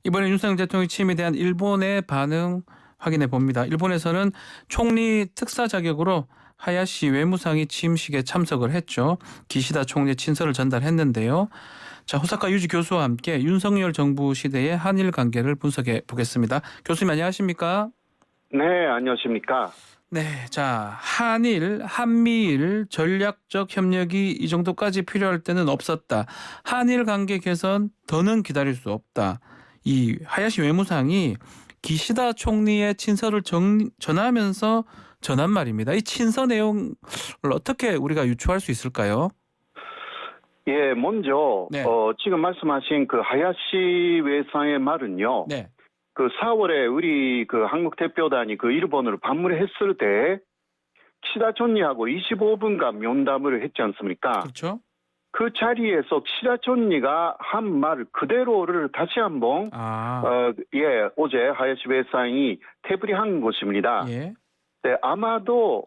이번에 윤석열 대통령 취임에 대한 일본의 반응 확인해 봅니다. 일본에서는 총리 특사 자격으로 하야시 외무상이 취임식에 참석을 했죠. 기시다 총리의 친서를 전달했는데요. 자, 호사카 유지 교수와 함께 윤석열 정부 시대의 한일 관계를 분석해 보겠습니다. 교수님 안녕하십니까? 네, 안녕하십니까? 네, 자, 한미일 전략적 협력이 이 정도까지 필요할 때는 없었다. 한일 관계 개선 더는 기다릴 수 없다. 이 하야시 외무상이 기시다 총리의 친서를 전하면서 전한 말입니다. 이 친서 내용을 어떻게 우리가 유추할 수 있을까요? 예, 먼저 네. 지금 말씀하신 그 하야시 외상의 말은요. 네, 그 4월에 우리 그 한국 대표단이 그 일본으로 방문했을 때 키시다 총리하고 25분간 면담을 했지 않습니까? 그렇죠. 그 자리에서 키시다 총리가 한 말 그대로를 다시 한번 어제 하야시 외상이 태블이한 것입니다. 예, 네, 아마도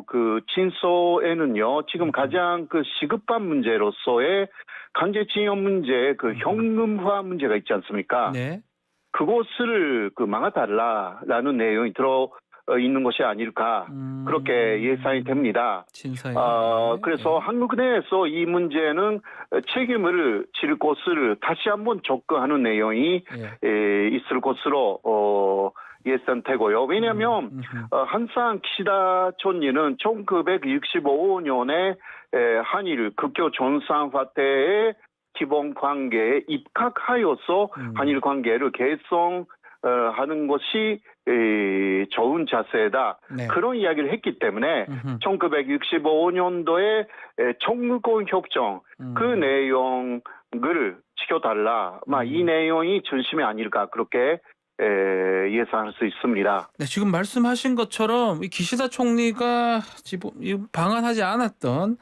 그 친서에는요 지금 가장 그 시급한 문제로서의 강제징용 문제, 그 현금화 문제가 있지 않습니까? 네, 그것을 그 막아달라라는 내용이 들어 있는 것이 아닐까 그렇게 예상이 됩니다. 친서에. 그래서 한국 내에서 이 문제는 책임을 질 것을 다시 한번 접근하는 내용이 있을 것으로 예상되고요. 왜냐하면 항상 키시다 총리는 1965년에 한일 국교 정상화 때의 기본 관계에 입각하여서 한일 관계를 개선하는 것이 좋은 자세다. 네. 그런 이야기를 했기 때문에 1965년도에 청구권 협정 그 내용을 지켜달라. 이 내용이 중심이 아닐까 그렇게 예상할 수 있습니다. 네, 지금 말씀하신 것처럼 이 기시다 총리가 방한하지 않았던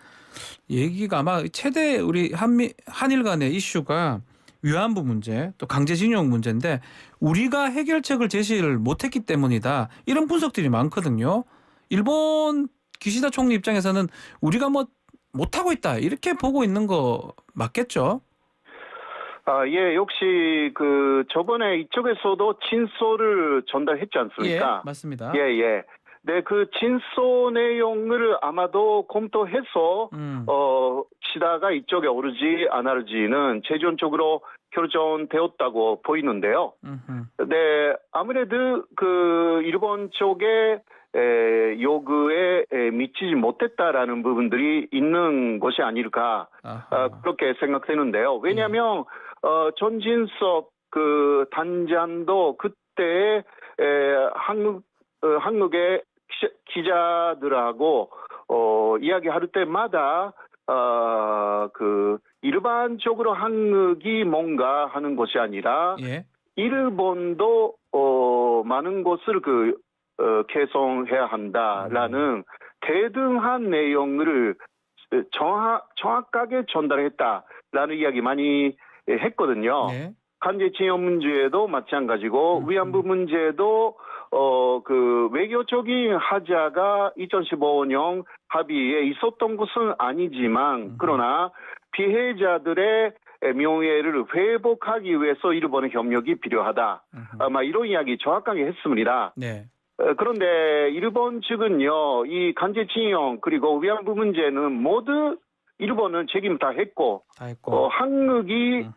얘기가 아마 최대 우리 한일 간의 이슈가 위안부 문제 또 강제징용 문제인데 우리가 해결책을 제시를 못했기 때문이다. 이런 분석들이 많거든요. 일본 기시다 총리 입장에서는 우리가 뭐 못하고 있다 이렇게 보고 있는 거 맞겠죠? 예, 역시 그 저번에 이쪽에서도 친서를 전달했지 않습니까? 예, 맞습니다. 예. 네, 그 친서 내용을 아마도 검토해서 키시다가 이쪽에 오르지 안 오르지는 최종적으로 결정되었다고 보이는데요. 네, 아무래도 그 일본 쪽에 요구에 미치지 못했다라는 부분들이 있는 것이 아닐까 그렇게 생각되는데요. 왜냐하면 전진석 그 단장도 그때 한국의 기자들하고 이야기할 때마다 그 일반적으로 한국이 뭔가 하는 것이 아니라 일본도 많은 것을 그 개선해야 한다라는 대등한 내용을 정확하게 전달했다라는 이야기 많이 했거든요. 강제징용 문제도 마찬가지고 위안부 문제도 그 외교적인 하자가 2015년 합의에 있었던 것은 아니지만 그러나 피해자들의 명예를 회복하기 위해서 일본의 협력이 필요하다. 이런 이야기 정확하게 했습니다. 네. 그런데 일본 측은요, 이 강제징용 그리고 위안부 문제는 모두 일본은 책임 다 했고, 한국이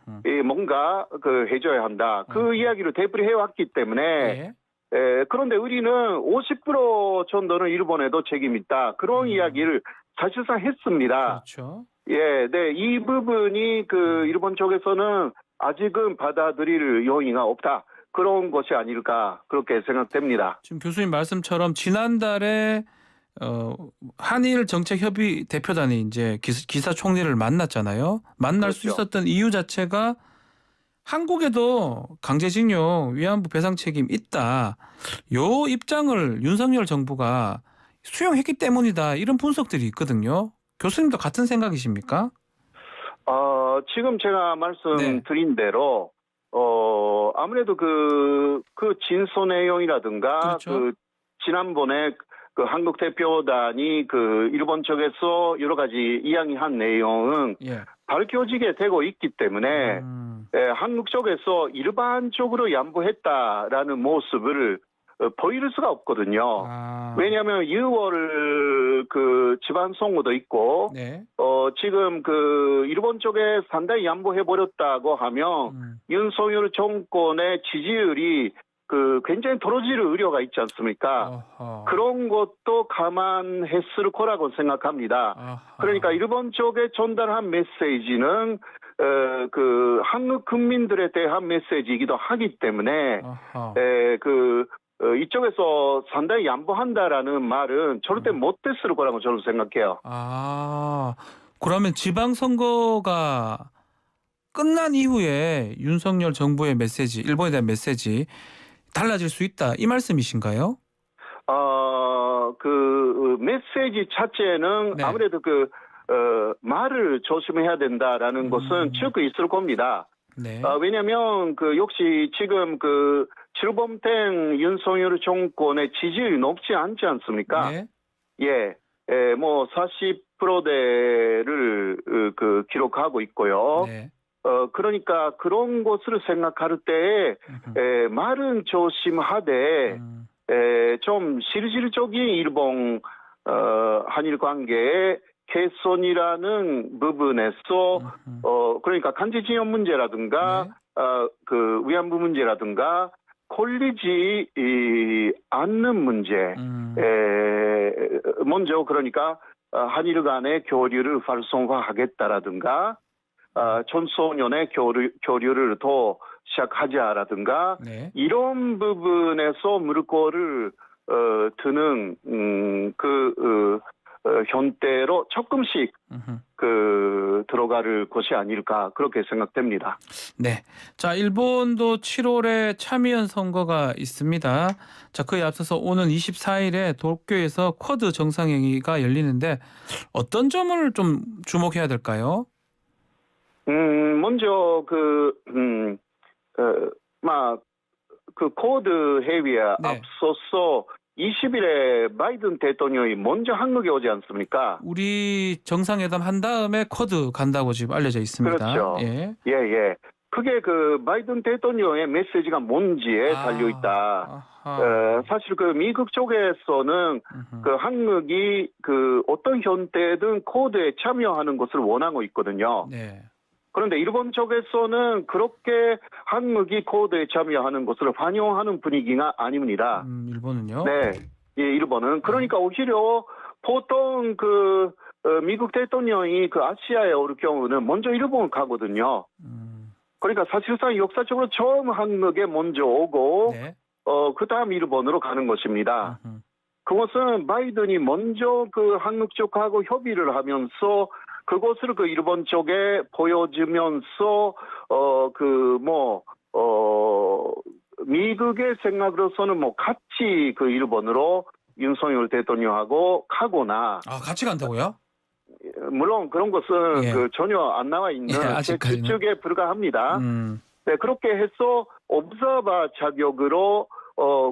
뭔가 그 해줘야 한다. 그 이야기를 되풀이 해왔기 때문에, 그런데 우리는 50% 정도는 일본에도 책임 있다. 그런 이야기를 사실상 했습니다. 그렇죠. 네, 이 부분이 그 일본 쪽에서는 아직은 받아들일 용의가 없다. 그런 것이 아닐까 그렇게 생각됩니다. 지금 교수님 말씀처럼 지난달에 한일 정책협의 대표단이 이제 기사 총리를 만났잖아요. 만날 수 있었던 이유 자체가 한국에도 강제징용 위안부 배상 책임 있다. 요 입장을 윤석열 정부가 수용했기 때문이다. 이런 분석들이 있거든요. 교수님도 같은 생각이십니까? 지금 제가 말씀드린 대로 아무래도 그 진서 내용이라든가 그 지난번에 그 한국 대표단이 그 일본 쪽에서 여러 가지 이야기한 내용은 밝혀지게 되고 있기 때문에 한국 쪽에서 일반적으로 양보했다라는 모습을 보일 수가 없거든요. 왜냐하면 6월 그 지방선거도 있고, 네. 지금 그 일본 쪽에 상당히 양보해 버렸다고 하면 윤석열 정권의 지지율이 그 굉장히 떨어질 우려가 있지 않습니까? 그런 것도 감안했을 거라고 생각합니다. 그러니까 일본 쪽에 전달한 메시지는 그 한국 국민들에 대한 메시지이기도 하기 때문에 이쪽에서 상당히 양보한다라는 말은 절대 못 됐을 거라고 저는 생각해요. 그러면 지방선거가 끝난 이후에 윤석열 정부의 메시지, 일본에 대한 메시지 달라질 수 있다, 이 말씀이신가요? 그 메시지 자체는 네. 아무래도 말을 조심해야 된다라는 것은 쭉 있을 겁니다. 네. 왜냐하면 역시 지금 출범된 윤석열 정권의 지지율이 높지 않지 않습니까? 네. 뭐 40%대를 기록하고 있고요. 네. 그러니까 그런 것을 생각할 때 말은 조심하되 좀 실질적인 일본 한일 관계의 개선이라는 부분에서 그러니까 간제지역 문제라든가 그 위안부 문제라든가 걸리지 않는 문제 먼저 그러니까 한일 간의 교류를 활성화하겠다라든가 청소년의 교류를 더 시작하자라든가 이런 부분에서 물꼬를 드는 현대로 조금씩 들어갈 것이 아닐까 그렇게 생각됩니다. 네. 자, 일본도 7월에 참의원 선거가 있습니다. 자, 그에 앞서서 오는 24일에 도쿄에서 쿼드 정상회의가 열리는데 어떤 점을 좀 주목해야 될까요? 먼저 쿼드 회의에 앞서서 20일에 바이든 대통령이 먼저 한국에 오지 않습니까? 우리 정상회담 한 다음에 쿼드 간다고 지금 알려져 있습니다. 그렇죠. 예. 그게 바이든 대통령의 메시지가 뭔지에 달려 있다. 사실 미국 쪽에서는 한국이 어떤 형태든 쿼드에 참여하는 것을 원하고 있거든요. 네. 그런데 일본 쪽에서는 그렇게 한국이 쿼드에 참여하는 것을 환영하는 분위기가 아닙니다. 일본은요? 네, 일본은. 그러니까 오히려 보통 미국 대통령이 아시아에 올 경우는 먼저 일본 가거든요. 그러니까 사실상 역사적으로 처음 한국에 먼저 오고, 그다음 일본으로 가는 것입니다. 그것은 바이든이 먼저 한국 쪽하고 협의를 하면서 그것을 일본 쪽에 보여주면서 미국의 생각으로서는 같이 일본으로 윤석열 대통령하고 가거나 같이 간다고요? 물론 그런 것은 전혀 안 나와 있는 제 추측에 불과합니다. 네, 그렇게 해서 옵저버 자격으로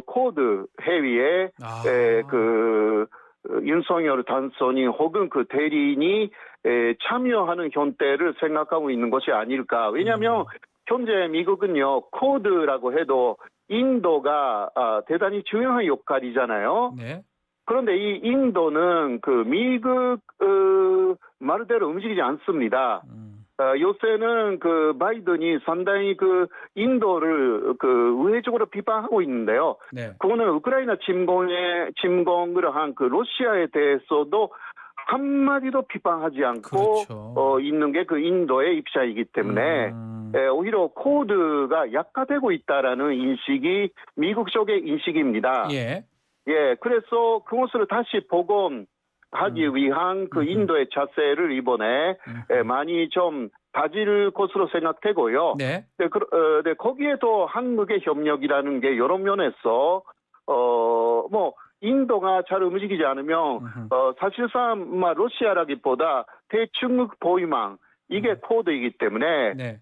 쿼드 회의에 윤석열 단선인 혹은 대리인이 참여하는 형태를 생각하고 있는 것이 아닐까. 왜냐하면 현재 미국은요, 쿼드라고 해도 인도가 대단히 중요한 역할이잖아요. 네. 그런데 이 인도는 미국 말대로 움직이지 않습니다. 요새는 바이든이 상당히 인도를 우회적으로 비판하고 있는데요. 그거는 우크라이나 침공을 한 러시아에 대해서도 한마디도 비판하지 않고 있는 게 인도의 입장이기 때문에 오히려 쿼드가 약화되고 있다라는 인식이 미국 쪽의 인식입니다. 그래서 그것을 다시 복원하기 위한 인도의 자세를 이번에 많이 좀 다질 것으로 생각되고요. 거기에도 한국의 협력이라는 게 여러 면에서 인도가 잘 움직이지 않으면 사실상 러시아라기보다 대중국 보위망 이게 쿼드이기 때문에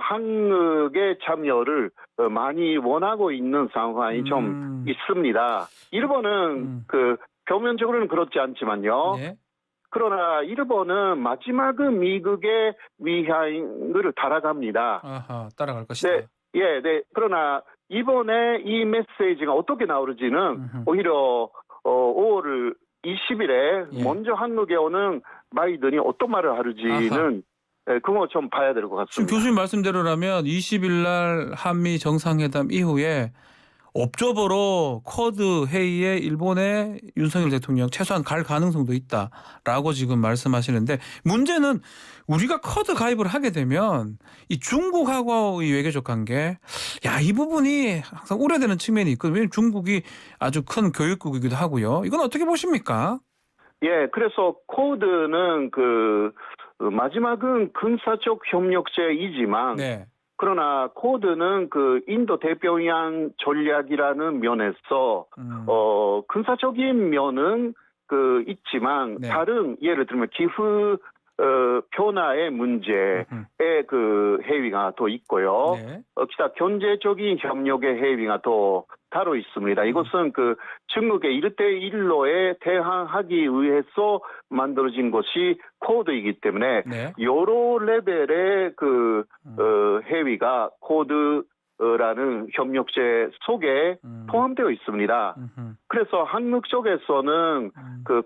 한국의 참여를 많이 원하고 있는 상황이 좀 있습니다. 일본은 표면적으로는 그렇지 않지만요. 그러나 일본은 마지막은 미국의 위향을 따라갑니다. 아하, 따라갈 것이다. 네, 예, 네. 그러나 이번에 이 메시지가 어떻게 나오는지는 오히려 5월 20일에 예. 먼저 한국에 오는 바이든이 어떤 말을 하는지는 그거 좀 봐야 될 것 지금 같습니다. 교수님 말씀대로라면 20일 날 한미 정상회담 이후에 옵저버로 쿼드 회의에 일본의 윤석열 대통령 최소한 갈 가능성도 있다라고 지금 말씀하시는데, 문제는 우리가 쿼드 가입을 하게 되면 이 중국하고의 외교적 관계, 이 부분이 항상 우려되는 측면이 있거든요. 왜냐하면 중국이 아주 큰 교육국이기도 하고요. 이건 어떻게 보십니까? 예, 그래서 쿼드는 마지막은 군사적 협력체이지만 네. 그러나 쿼드는 인도 대표양 전략이라는 면에서 군사적인 면은 있지만 네. 다른 예를 들면 기후 변화의 문제에 해위가 또 있고요. 네. 기타 경제적인 협력의 해위가 또 따로 있습니다. 이것은 중국의 1대1로에 대항하기 위해서 만들어진 것이 쿼드이기 때문에 네. 여러 레벨의 해위가 쿼드라는 협력체 속에 포함되어 있습니다. 그래서 한국 쪽에서는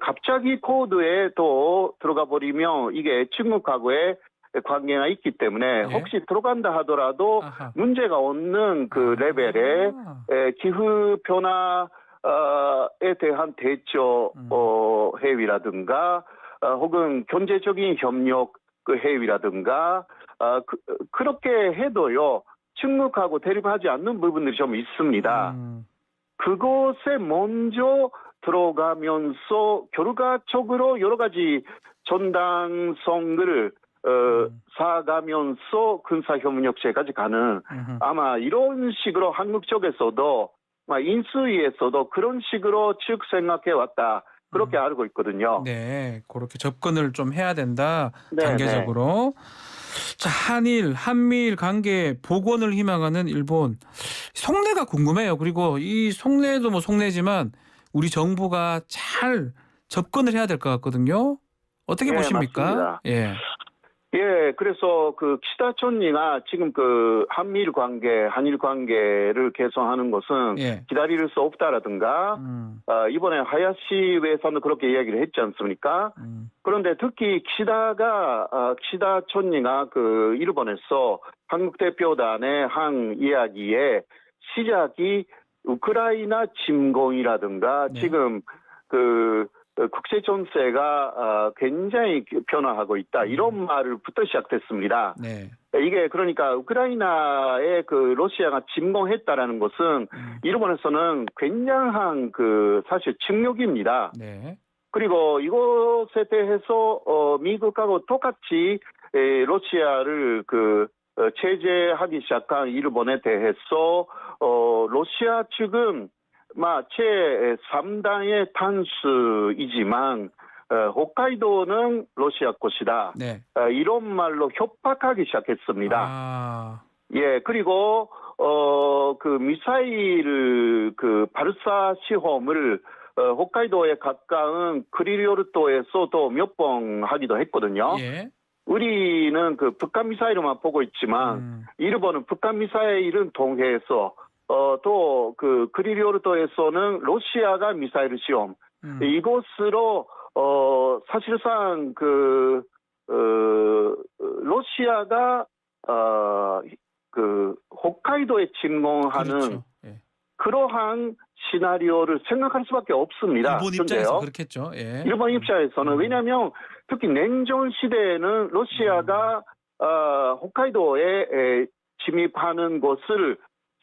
갑자기 쿼드에 또 들어가 버리면 이게 중국하고의 관계가 있기 때문에 예. 혹시 들어간다 하더라도 아하. 문제가 없는 레벨의 기후 변화에 대한 대처 해위라든가 혹은 경제적인 협력 해위라든가 그렇게 해도요 중국하고 대립하지 않는 부분들이 좀 있습니다. 그곳에 먼저 들어가면서 결과적으로 여러 가지 전당성을 쌓아가면서 군사협력체까지 가는 아마 이런 식으로 한국 쪽에서도 인수위에서도 그런 식으로 쭉 생각해 왔다. 그렇게 알고 있거든요. 네, 그렇게 접근을 좀 해야 된다. 네, 단계적으로. 자, 한미일 관계 복원을 희망하는 일본. 속내가 궁금해요. 그리고 이 속내도 뭐 속내지만 우리 정부가 잘 접근을 해야 될 것 같거든요. 어떻게 네, 보십니까? 맞습니다. 예. 예, 그래서 기시다 총리가 지금 한미일 관계, 한일 관계를 개선하는 것은 예. 기다릴 수 없다라든가, 이번에 하야시 외상도 그렇게 이야기를 했지 않습니까? 그런데 특히 기시다 총리가 일본에서 한국 대표단의 한 이야기에 시작이 우크라이나 침공이라든가 네. 지금 국제 정세가 굉장히 변화하고 있다. 이런 말부터 시작됐습니다. 네. 이게 그러니까 우크라이나에 러시아가 침공했다라는 것은 일본에서는 굉장한 사실 충격입니다. 네. 그리고 이것에 대해서 미국하고 똑같이 러시아를 제재하기 시작한 일본에 대해서 러시아 측은 제3당의 탄수이지만 홋카이도는 러시아 것이다. 네. 이런 말로 협박하기 시작했습니다. 예, 그리고 미사일 발사 시험을 홋카이도에 가까운 크리리오르도에서도 몇 번 하기도 했거든요. 예. 우리는 북한 미사일만 보고 있지만 일본은 북한 미사일은 동해에서 또 크리리오르도에서는 러시아가 미사일 시험 이곳으로 사실상 러시아가 홋카이도에 침공하는 그렇죠. 예. 그러한 시나리오를 생각할 수밖에 없습니다. 일본 입장에서 그렇겠죠. 예. 일본 입장에서는 왜냐하면 특히 냉전 시대에는 러시아가 홋카이도에 침입하는 것을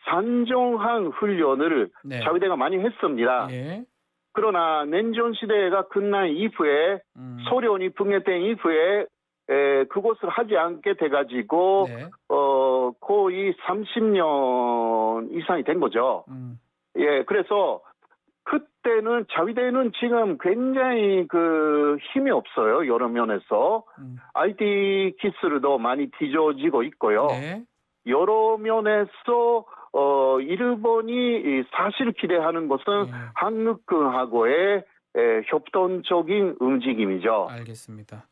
산정한 훈련을 네. 자위대가 많이 했습니다. 예. 그러나 냉전 시대가 끝난 이후에 소련이 붕괴된 이후에 그것을 하지 않게 돼가지고 네. 거의 30년 이상이 된 거죠. 예, 그래서 그때는 자위대는 지금 굉장히 힘이 없어요. 여러 면에서 IT 기술도 많이 뒤져지고 있고요. 네. 여러 면에서 일본이 사실 기대하는 것은 한국군하고의 협동적인 움직임이죠. 알겠습니다.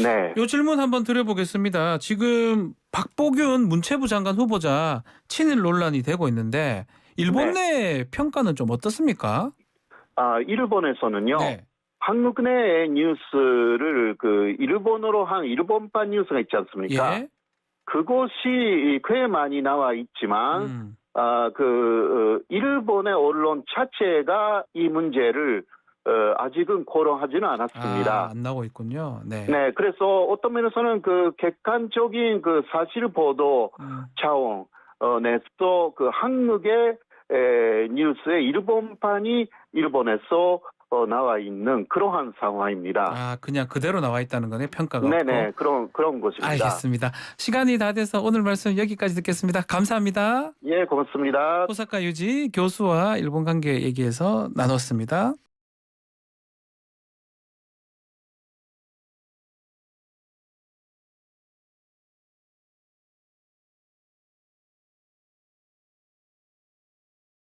네. 요 질문 한번 드려보겠습니다. 지금 박보균 문체부 장관 후보자 친일 논란이 되고 있는데 일본 내 평가는 좀 어떻습니까? 일본에서는요. 네. 한국 내 뉴스를 그 일본어로 한 일본판 뉴스가 있지 않습니까? 예. 그것이 꽤 많이 나와 있지만 일본의 언론 자체가 이 문제를 아직은 고려하지는 않았습니다. 안 나오고 있군요. 네. 네, 그래서 어떤 면에서는 그 객관적인 그 사실 보도 차원에서 그 한국의 뉴스의 일본판이 일본에서 나와 있는 그러한 상황입니다. 그냥 그대로 나와 있다는 거네, 평가가. 네네, 그런 것입니다. 알겠습니다. 시간이 다 돼서 오늘 말씀 여기까지 듣겠습니다. 감사합니다. 예, 고맙습니다. 호사카 유지 교수와 일본 관계 얘기해서 나눴습니다.